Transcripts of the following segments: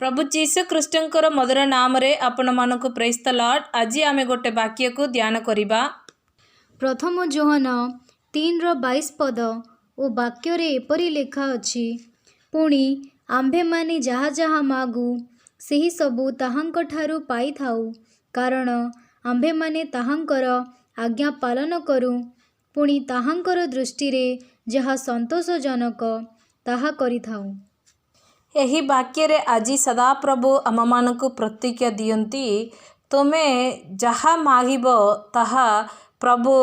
प्रभु जीशु ख्रीष्टंकर मधुर नाम रे आपण मानक प्रेज द लॉर्ड। आज आमे गोटे वाक्य को ध्यान करिबा। प्रथम जोहन 3:22 पद ओ वाक्य रे एपरि लेखा अछि, पुणी आम्भे माने जहा जहा मागु सेही सबु ताहांक ठारु पाई थाउ, कारण आम्भे माने ताहांकर आज्ञा पालन करू, पुणी ताहांकर दृष्टि रे जहा संतोषजनक ताहा करि थाउ। यही वाक्य रे आज सदा प्रभु आम मानक प्रतिज्ञा दियंती, तुमे जहा मागिब ताहा प्रभु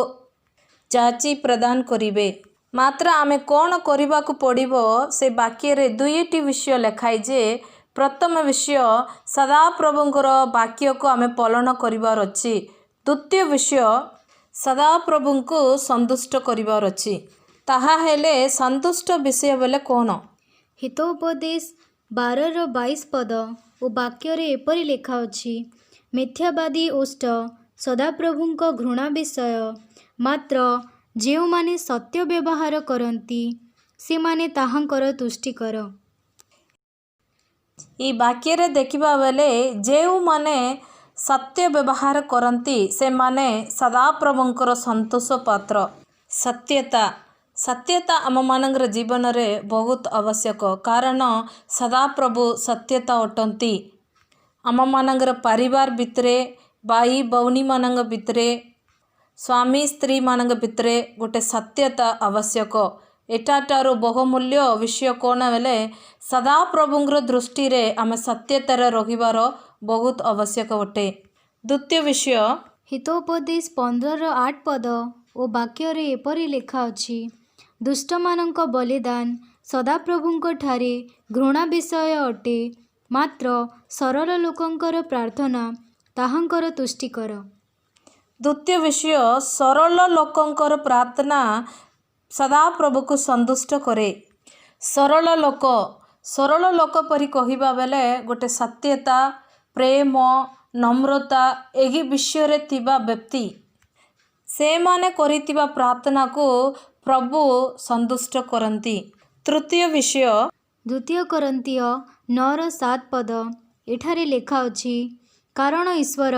जाची प्रदान करिवे। मात्र आमे कौन करबा को पड़िबो से वाक्य रे दुईटी विषय लिखाई जे, प्रथम विषय सदा प्रभुंकर वाक्य को आमे पालन करिवार अछि, द्वितीय विषय सदा प्रभु को संतुष्ट करिवार अछि। ताहा हेले संतुष्ट विषय बोले कौन? हितोपदेश 12:22 पद ओ वाक्य रे एपरि लेखा अछि, मिथ्यावादी ओष्ट सदाप्रभुंक घृणा विषय, मात्र जेउ माने सत्य व्यवहार करंती से माने ताहांकर तुष्टिकर। ई वाक्य रे देखिबा बेले जेउ माने सत्य व्यवहार करंती से माने सदा प्रभुंकर संतोष पात्र। सत्यता आम मानकर जीवन में बहुत आवश्यक, कारण सदा प्रभु सत्यता अटंती। आम मानकर परिवार भितरे, भाई भौणी मानक भितरे, स्वामी स्त्री मानक भितरे गोटे सत्यता आवश्यक। एटाटार बहुमूल्य विषय कौन बेले सदा प्रभुंर दृष्टि रे आम सत्यतार रहिबार बहुत आवश्यक अटे। द्वितीय विषय हितोपदेश 15:8 पद ओ वाक्य रे एपरि लेखा अछि, दुष्टमानंक बलिदान सदाप्रभुंक ठारे घृणा विषय अटे, मात्र सरल लोकंकर प्रार्थना ताहांकर तुष्टिकर। द्वितीय विषय सरल लोकंकर प्रार्थना सदा प्रभु को संतुष्ट करे। सरल लोक परी कहिबा बेले गोटे सत्यता, प्रेम, नम्रता एही विषय रे थिबा व्यक्ति से माने करितिबा प्रार्थना को प्रभु संतुष्ट करंती। तृतीय विषय द्वितीय कोरिन्थीय 9:7 पद एठारे लेखा अछि, कारण ईश्वर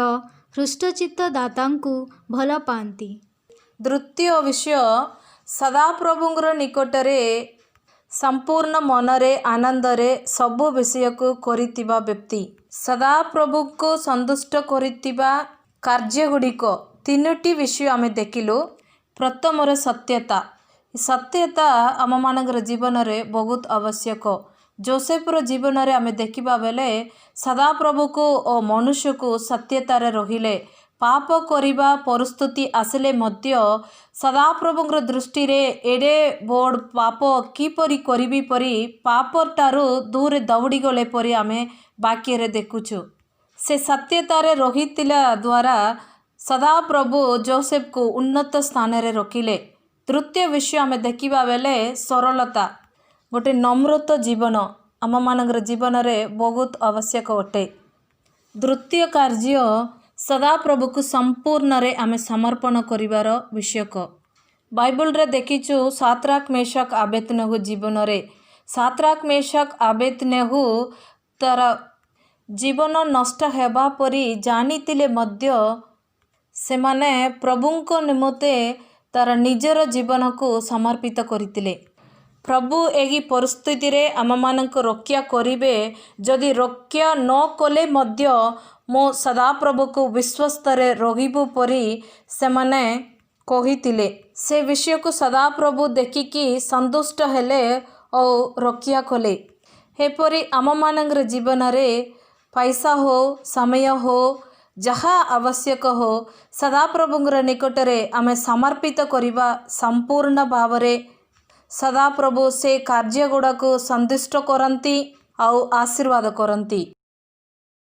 हृष्टचित्त दातांकु भल पांती। तृतीय विषय सदा प्रभुंर निकटरे संपूर्ण मनरे आनंदरे सबु विषय को करितिबा व्यक्ति। सदा प्रभु को संतुष्ट करितिबा कार्य गुड़िक तीनोटी विषय आमे देखिलु। प्रथम सत्यता आम मानकर जीवन में बहुत आवश्यक। जोसेफर जीवन में आमे देखिबा बेले सदा प्रभु को और मनुष्य को सत्यतार रहिले, पाप करिबा परिस्थिति आसिले मध्य सदा प्रभुंर दृष्टि रे एडे बड़ पाप किपरि करिबी परी पाप टारू दूर दौड़ी गले परी आमे वाक्य रे देखुछु। से सत्यतार रहितिला द्वारा सदा प्रभु जोसेफ को उन्नत स्थान रे रखिले। तृतीय विषय आमे देखिबा बेले सरलता, गोटे नम्रत जीवन आम मानकर जीवन में बहुत आवश्यक अटे। द्वितीय कार्य सदा प्रभु को संपूर्ण रे आमे समर्पण करिवार विषयक। बाइबल रे देखिछु साद्राक मेशक आबेदनेगो जीवन रे। साद्राक मेशक आबेदनेगो तार जीवन नष्ट हेबा परी जानितिले मध्य सेमाने प्रभुंको निमते तार निजर जीवन को समर्पित करितिले। प्रभु एही परिस्थिति रे आम मानक रक्षा करिवे, जदि रक्षा न कले मध्य मो सदा प्रभु को विश्वस्त रे रहिबो परी सेमाने कहितिले। से विषय को सदा प्रभु देखिकी संतुष्ट हेले और रक्षा कले। हेपरी आम मानकर जीवन रे पैसा हो, समय हो, जहा आवश्यक हो, सदा प्रभुंर निकटरे आमे समर्पित करिबा संपूर्ण भावरे सदा प्रभु से कार्य गुड़ा को संतुष्ट करंती और आशीर्वाद करंती।